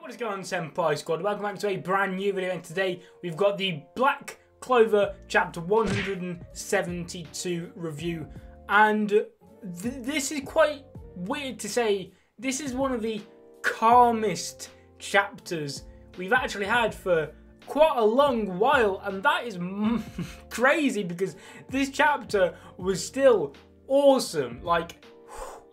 What is going on, Senpai Squad? Welcome back to a brand new video, and today we've got the Black Clover chapter 172 review, and this is quite weird to say. This is one of the calmest chapters we've actually had for quite a long while, and that is crazy because this chapter was still awesome. Like,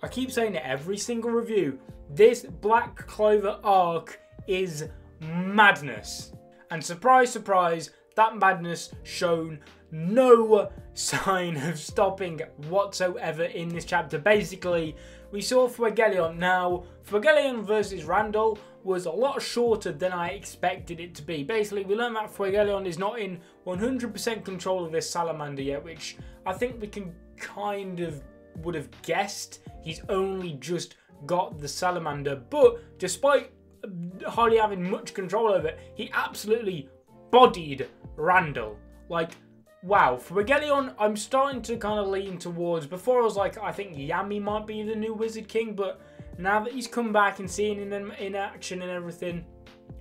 I keep saying it every single review, this Black Clover arc is madness. And surprise, surprise, that madness shown no sign of stopping whatsoever in this chapter. Basically, we saw Fuegelion. Now, Fuegelion versus Randall was a lot shorter than I expected it to be. Basically, we learned that Fuegelion is not in 100% control of this salamander yet, which I think we can kind of would have guessed. He's only just got the salamander, but despite hardly having much control over it, he absolutely bodied Randall. Like, wow. For Fuegelion, I'm starting to kind of lean towards, before I was like, I think Yami might be the new Wizard King, but now that he's come back and seeing him in action and everything,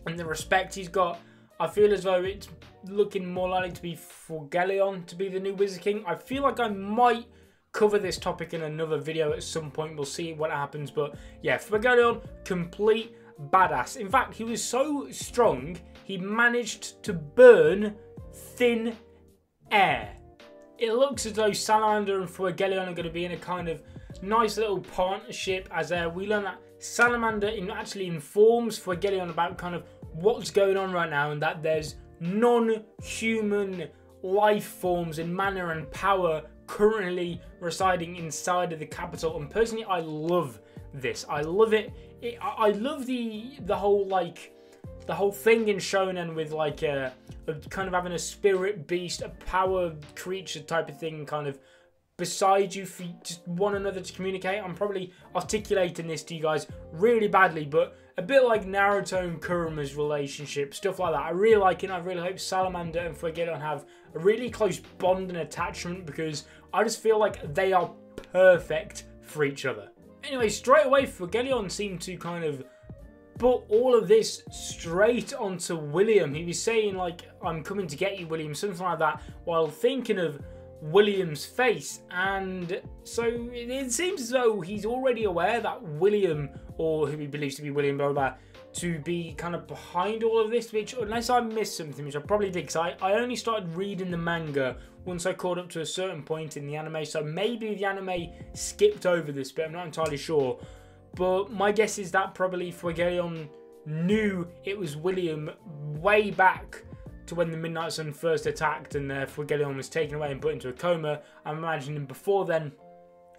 and the respect he's got, I feel as though it's looking more likely to be Fuegelion to be the new Wizard King. I feel like I might cover this topic in another video at some point. We'll see what happens, but yeah, Fuegelion, complete badass. In fact, he was so strong, he managed to burn thin air. It looks as though Salamander and Fuegelion are going to be in a kind of nice little partnership, as we learn that Salamander actually informs Fuegelion about kind of what's going on right now, and that there's non-human life forms in manner and power currently residing inside of the capital. And personally, I love this. I love it. I love the whole, like, the whole thing in Shonen with like a kind of having a spirit beast, a power creature type of thing kind of beside you for just one another to communicate. I'm probably articulating this to you guys really badly, but a bit like Naruto and Kuruma's relationship, stuff like that. I really like it. I really hope Salamander and Fuegelion have a really close bond and attachment, because I just feel like they are perfect for each other. Anyway, straight away, Fuegelion seemed to kind of put all of this straight onto William. He was saying, like, I'm coming to get you, William, something like that, while thinking of William's face. And so it seems as though he's already aware that William, or who he believes to be William, blah, blah, blah, to be kind of behind all of this, which, unless I missed something, which I probably did, because I only started reading the manga once I caught up to a certain point in the anime, so maybe the anime skipped over this bit, I'm not entirely sure. But my guess is that probably Fuegelion knew it was William way back to when the Midnight Sun first attacked, and Fuegelion was taken away and put into a coma. I'm imagining before then,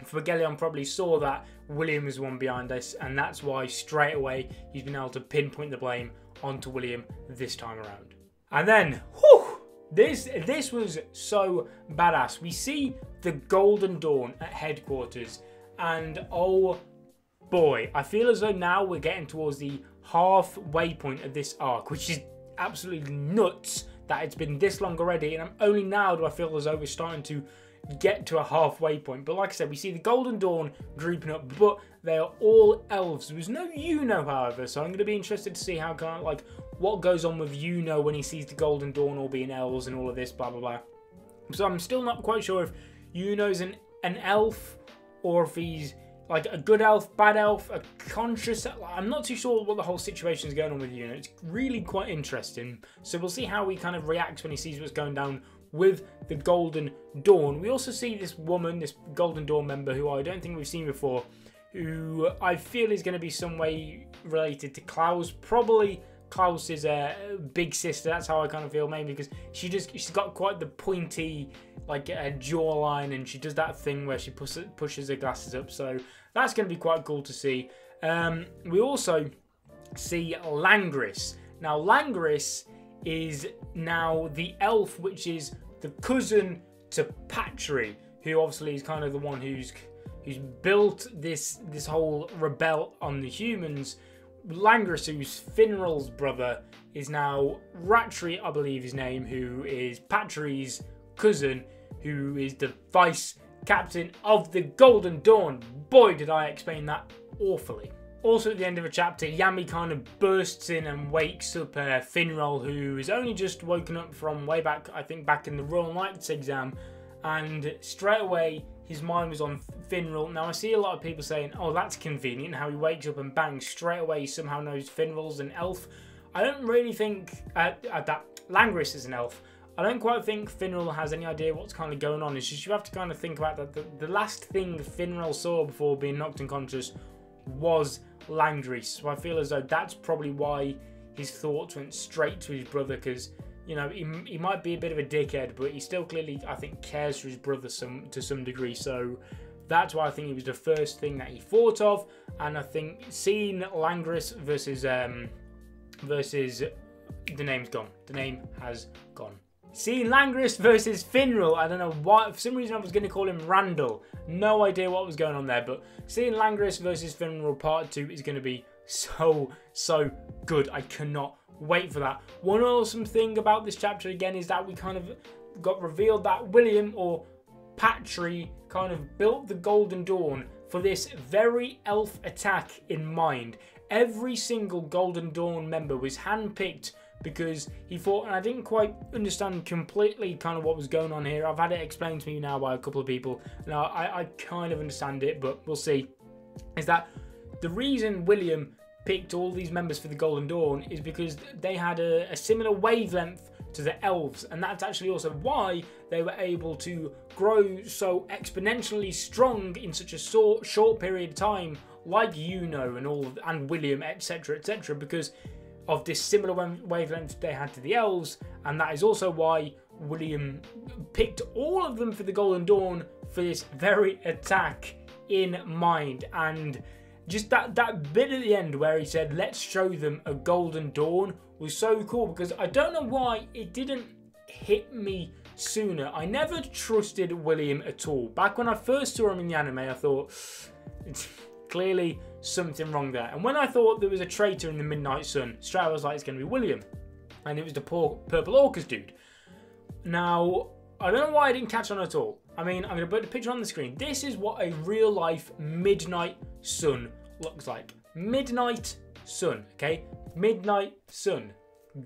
Fuegelion probably saw that William was the one behind this, and that's why straight away he's been able to pinpoint the blame onto William this time around. And then, whew, this was so badass. We see the Golden Dawn at headquarters, and oh boy, I feel as though now we're getting towards the halfway point of this arc, which is absolutely nuts that it's been this long already, and only now do I feel as though we're starting to get to a halfway point. But like I said, we see the Golden Dawn grouping up, but they are all elves. There's no Yuno, however, so I'm going to be interested to see how kind of like what goes on with Yuno when he sees the Golden Dawn all being elves and all of this, blah blah blah. So I'm still not quite sure if Yuno's an elf, or if he's like a good elf, bad elf, a conscious elf. I'm not too sure what the whole situation is going on with Yuno. It's really quite interesting. So we'll see how he kind of reacts when he sees what's going down with the Golden Dawn. We also see this woman, this Golden Dawn member, who I don't think we've seen before, who I feel is going to be some way related to Klaus. Probably Klaus's big sister. That's how I kind of feel, maybe because she's got quite the pointy like jawline, and she does that thing where she pushes her glasses up. So that's going to be quite cool to see. We also see Langris. Now Langris is now the elf, which is the cousin to Patry, who obviously is kind of the one who's built this whole rebel on the humans. Langris, who's Finral's brother, is now Ratri, I believe his name, who is Patry's cousin, who is the vice captain of the Golden Dawn. Boy, did I explain that awfully. Also at the end of a chapter, Yami kind of bursts in and wakes up Finral, who is only just woken up from way back, I think back in the Royal Knights exam, and straight away his mind was on Finral. Now I see a lot of people saying, oh, that's convenient how he wakes up and bang, straight away he somehow knows Finral's an elf. I don't really think that Langris is an elf. I don't quite think Finral has any idea what's kind of going on. It's just you have to kind of think about that the last thing Finral saw before being knocked unconscious was Langris. So I feel as though that's probably why his thoughts went straight to his brother, because, you know, he might be a bit of a dickhead, but he still clearly, I think, cares for his brother to some degree. So that's why I think it was the first thing that he thought of. And I think seeing Langris versus the name's gone. The name has gone. Seeing Langris versus Finral, I don't know why, for some reason I was going to call him Randall. No idea what was going on there, but seeing Langris versus Finral Part 2 is going to be so good. I cannot wait for that. One awesome thing about this chapter again is that we kind of got revealed that William, or Patry, kind of built the Golden Dawn for this very elf attack in mind. Every single Golden Dawn member was handpicked because he thought, and I didn't quite understand completely kind of what was going on here. I've had it explained to me now by a couple of people. Now, I kind of understand it, but we'll see. Is that the reason William picked all these members for the Golden Dawn is because they had a similar wavelength to the elves, and that's actually also why they were able to grow so exponentially strong in such a short period of time, like and William, etc., etc., because of this similar wavelength they had to the elves. And that is also why William picked all of them for the Golden Dawn for this very attack in mind. And just that bit at the end where he said, let's show them a Golden Dawn, was so cool, because I don't know why it didn't hit me sooner. I never trusted William at all. Back when I first saw him in the anime, I thought, it's clearly something wrong there. And when I thought there was a traitor in the Midnight Sun, straight away I was like, it's going to be William. And it was the poor Purple Orcas dude. Now, I don't know why I didn't catch on at all. I mean, I'm going to put the picture on the screen. This is what a real life Midnight Sun looks like. Midnight Sun, okay? Midnight Sun.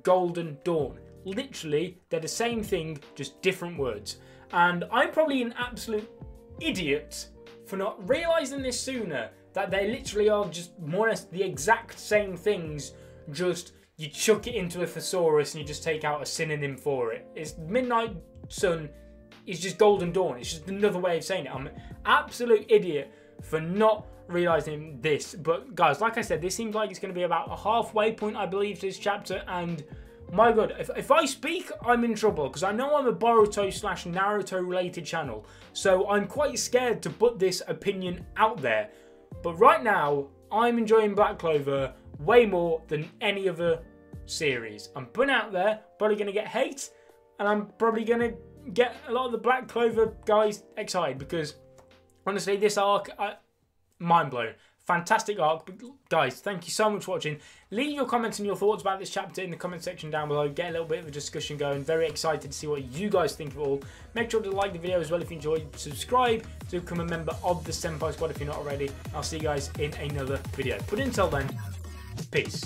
Golden Dawn. Literally, they're the same thing, just different words. And I'm probably an absolute idiot for not realising this sooner, that they literally are just more or less the exact same things, just you chuck it into a thesaurus and you just take out a synonym for it. It's Midnight Sun is just Golden Dawn. It's just another way of saying it. I'm an absolute idiot for not realising this. But guys, like I said, this seems like it's going to be about a halfway point, I believe, to this chapter. And my god, if I speak, I'm in trouble, because I know I'm a Boruto/Naruto related channel. So I'm quite scared to put this opinion out there. But right now, I'm enjoying Black Clover way more than any other series. I'm putting out there, probably going to get hate, and I'm probably going to get a lot of the Black Clover guys excited, because honestly, this arc, mind blown. Fantastic arc. But guys, thank you so much for watching. Leave your comments and your thoughts about this chapter in the comment section down below. Get a little bit of a discussion going. Very excited to see what you guys think of it all. Make sure to like the video as well if you enjoyed. Subscribe to become a member of the Senpai Squad if you're not already. I'll see you guys in another video. But until then, peace.